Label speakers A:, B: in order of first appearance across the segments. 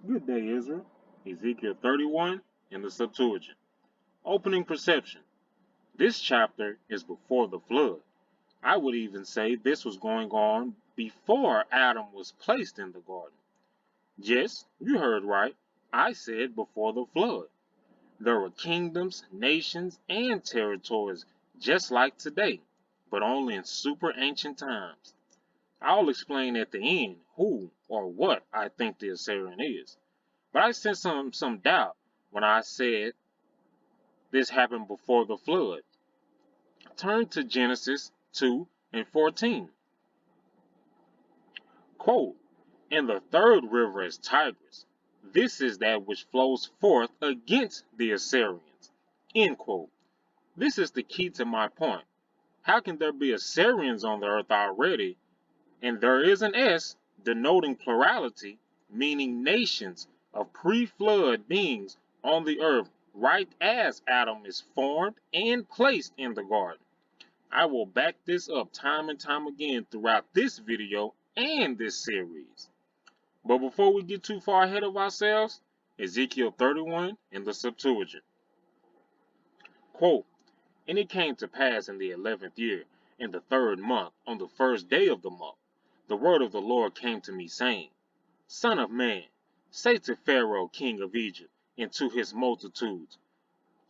A: Good day, Israel. Ezekiel 31 in the Septuagint. Opening perception. This chapter is before the flood. I would even say this was going on before Adam was placed in the garden. Yes, you heard right. I said before the flood. There were kingdoms, nations, and territories just like today, but only in super ancient times. I'll explain at the end who or what I think the Assyrian is. But I sensed some doubt when I said this happened before the flood. Turn to Genesis 2 and 14. Quote, and the third river is Tigris. This is that which flows forth against the Assyrians. End quote. This is the key to my point. How can there be Assyrians on the earth already? And there is an S denoting plurality, meaning nations of pre-flood beings on the earth right as Adam is formed and placed in the garden. I will back this up time and time again throughout this video and this series. But before we get too far ahead of ourselves, Ezekiel 31 in the Septuagint. Quote, and it came to pass in the 11th year, in the 3rd month, on the 1st day of the month, the word of the Lord came to me, saying, Son of man, say to Pharaoh king of Egypt, and to his multitudes,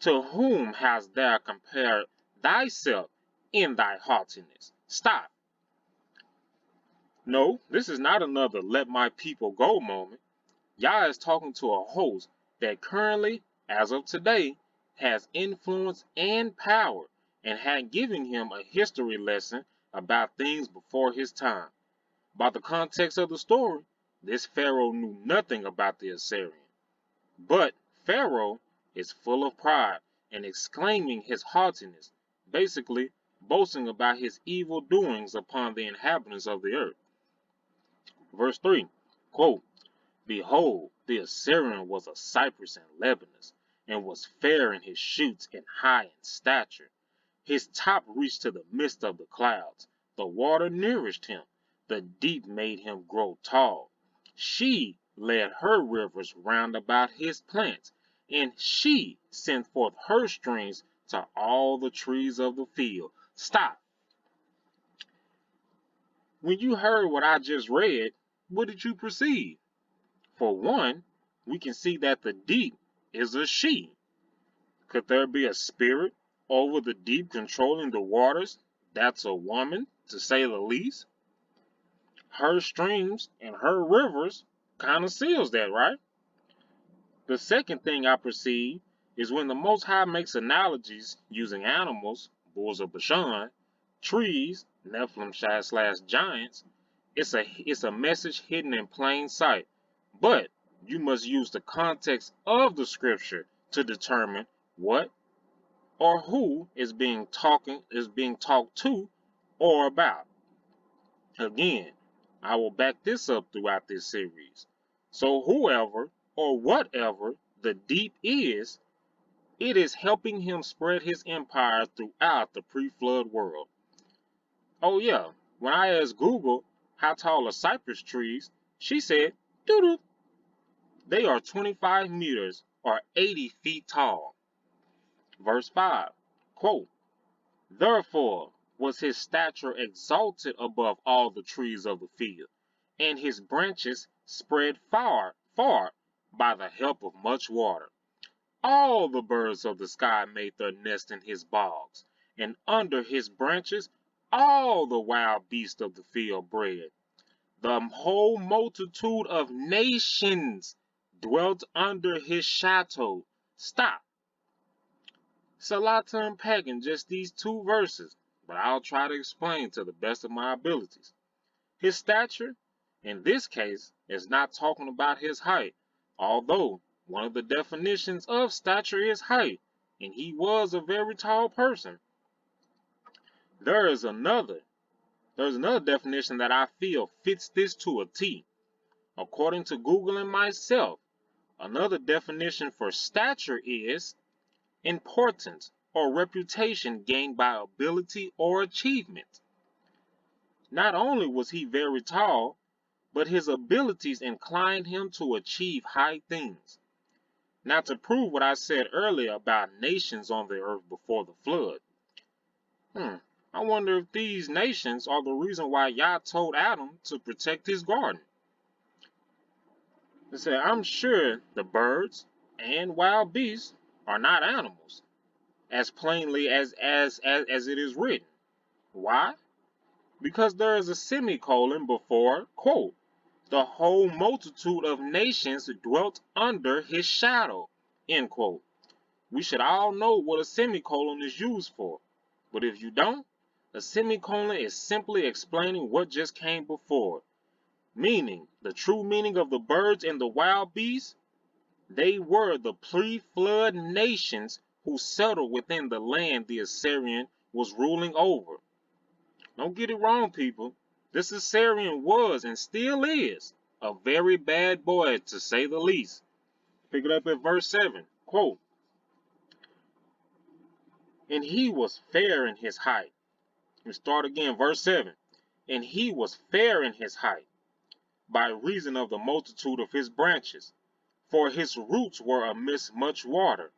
A: to whom hast thou compared thyself in thy haughtiness? Stop. No, this is not another let my people go moment. Yah is talking to a host that currently, as of today, has influence and power, and had given him a history lesson about things before his time. By the context of the story, this Pharaoh knew nothing about the Assyrian. But Pharaoh is full of pride and exclaiming his haughtiness, basically boasting about his evil doings upon the inhabitants of the earth. Verse 3, quote, behold, the Assyrian was a cypress in Lebanon, and was fair in his shoots and high in stature. His top reached to the midst of the clouds. The water nourished him. The deep made him grow tall. She led her rivers round about his plants, and she sent forth her streams to all the trees of the field. Stop. When you heard what I just read, what did you perceive? For one, we can see that the deep is a she. Could there be a spirit over the deep controlling the waters? That's a woman, to say the least. Her streams and her rivers kind of seals that, right? The second thing I perceive is when the Most High makes analogies using animals, bulls of Bashan, trees, Nephilim slash giants, it's a message hidden in plain sight. But you must use the context of the scripture to determine what or who is being talked to or about. Again, I will back this up throughout this series. So whoever or whatever the deep is, it is helping him spread his empire throughout the pre-flood world. Oh yeah, when I asked Google how tall are cypress trees, she said, doo-doo. They are 25 meters or 80 feet tall. Verse 5, quote, therefore was his stature exalted above all the trees of the field, and his branches spread far, far by the help of much water. All the birds of the sky made their nest in his bogs, and under his branches all the wild beasts of the field bred. The whole multitude of nations dwelt under his chateau. Stop. It's a lot to unpack in just these 2 verses, but I'll try to explain to the best of my abilities. His stature, in this case, is not talking about his height, although one of the definitions of stature is height, and he was a very tall person. There's another definition that I feel fits this to a T. According to Google and myself, another definition for stature is importance or reputation gained by ability or achievement. Not only was he very tall, but his abilities inclined him to achieve high things. Now, to prove what I said earlier about nations on the earth before the flood, I wonder if these nations are the reason why Yah told Adam to protect his garden. They said, I'm sure the birds and wild beasts are not animals, as plainly as it is written. Why? Because there is a semicolon before, quote, the whole multitude of nations dwelt under his shadow, end quote. We should all know what a semicolon is used for. But if you don't, a semicolon is simply explaining what just came before. Meaning, the true meaning of the birds and the wild beasts, they were the pre-flood nations who settled within the land the Assyrian was ruling over. Don't get it wrong, people. This Assyrian was and still is a very bad boy, to say the least. Pick it up at verse 7. Quote, and he was fair in his height. We start again, verse 7. And he was fair in his height, by reason of the multitude of his branches. For his roots were amidst much water,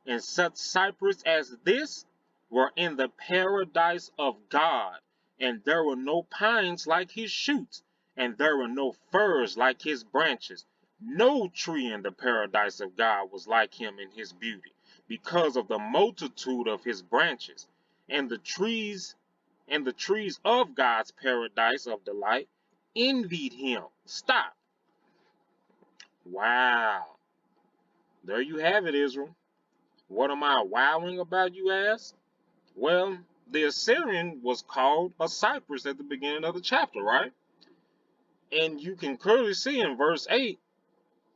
A: and such cypress as this were in the paradise of God. And there were no pines like his shoots, and there were no firs like his branches. No tree in the paradise of God was like him in his beauty, because of the multitude of his branches. And the trees of God's paradise of delight envied him. Stop. Wow. There you have it, Israel. What am I wowing about, you ask? Well, the Assyrian was called a cypress at the beginning of the chapter, right? And you can clearly see in verse 8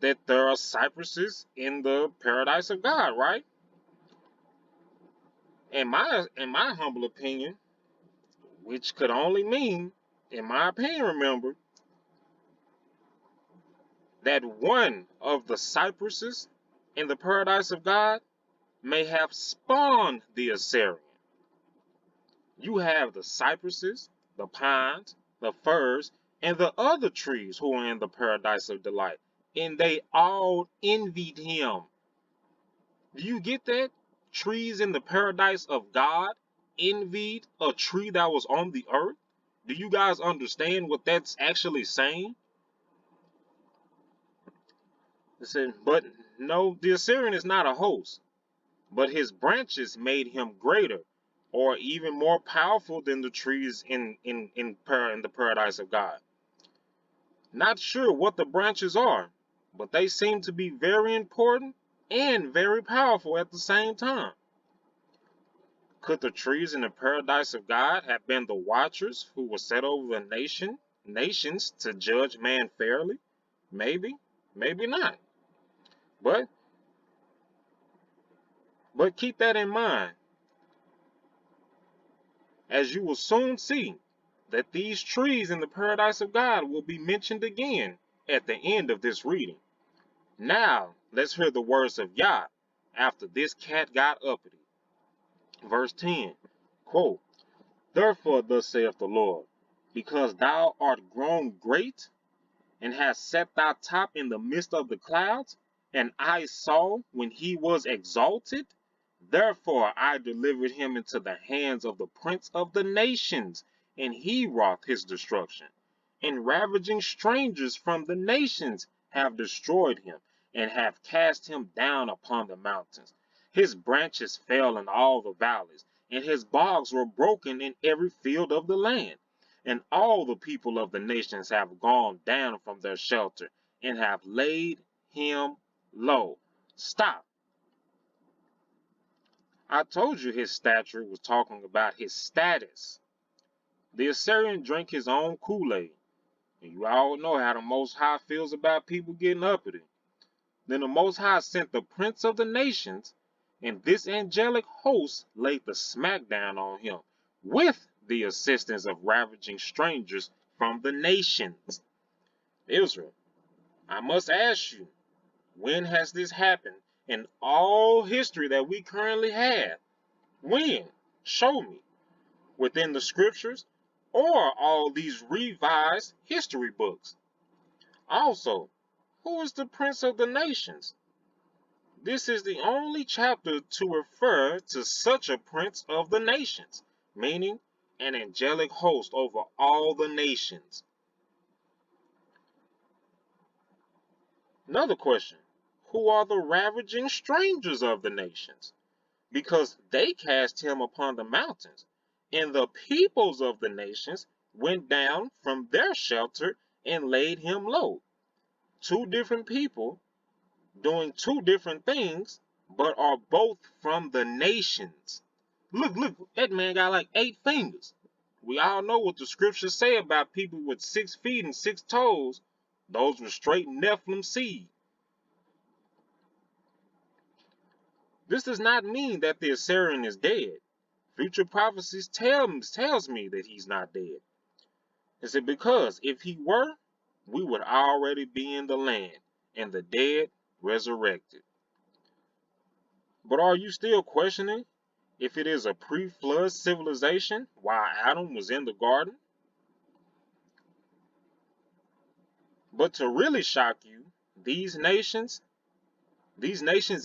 A: that there are cypresses in the paradise of God, right? In my humble opinion, which could only mean, in my opinion, remember, that one of the cypresses in the paradise of God may have spawned the Assyrian. You have the cypresses, the pines, the firs, and the other trees who are in the paradise of delight, and they all envied him. Do you get that? Trees in the paradise of God envied a tree that was on the earth. Do you guys understand what that's actually saying? Listen, but no, the Assyrian is not a host, but his branches made him greater or even more powerful than the trees in the paradise of God. Not sure what the branches are, but they seem to be very important and very powerful at the same time. Could the trees in the paradise of God have been the watchers who were set over the nations to judge man fairly? Maybe, maybe not. But keep that in mind, as you will soon see that these trees in the paradise of God will be mentioned again at the end of this reading. Now, let's hear the words of Yah after this cat got uppity. Verse 10, quote, therefore thus saith the Lord, because thou art grown great, and hast set thy top in the midst of the clouds, and I saw when he was exalted. Therefore I delivered him into the hands of the prince of the nations, and he wrought his destruction. And ravaging strangers from the nations have destroyed him, and have cast him down upon the mountains. His branches fell in all the valleys, and his bogs were broken in every field of the land. And all the people of the nations have gone down from their shelter, and have laid him low. Stop. I told you his stature was talking about his status. The Assyrian drank his own Kool-Aid, and you all know how the Most High feels about people getting uppity. Then the Most High sent the prince of the nations, and this angelic host laid the smackdown on him with the assistance of ravaging strangers from the nations. Israel, I must ask you, when has this happened in all history that we currently have? When? Show me. Within the scriptures or all these revised history books? Also, who is the prince of the nations? This is the only chapter to refer to such a prince of the nations, meaning an angelic host over all the nations. Another question, who are the ravaging strangers of the nations? Because they cast him upon the mountains, and the peoples of the nations went down from their shelter and laid him low. Two different people doing two different things, but are both from the nations. Look, that man got like 8 fingers. We all know what the scriptures say about people with 6 feet and 6 toes. Those were straight Nephilim seed. This does not mean that the Assyrian is dead. Future prophecies tells me that he's not dead. Is it because if he were, we would already be in the land and the dead resurrected. But are you still questioning if it is a pre-flood civilization while Adam was in the garden? But to really shock you, these nations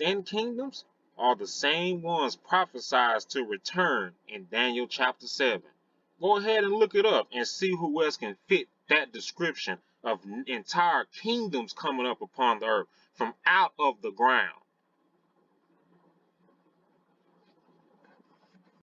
A: and kingdoms are the same ones prophesied to return in Daniel chapter 7. Go ahead and look it up and see who else can fit that description of entire kingdoms coming up upon the earth from out of the ground.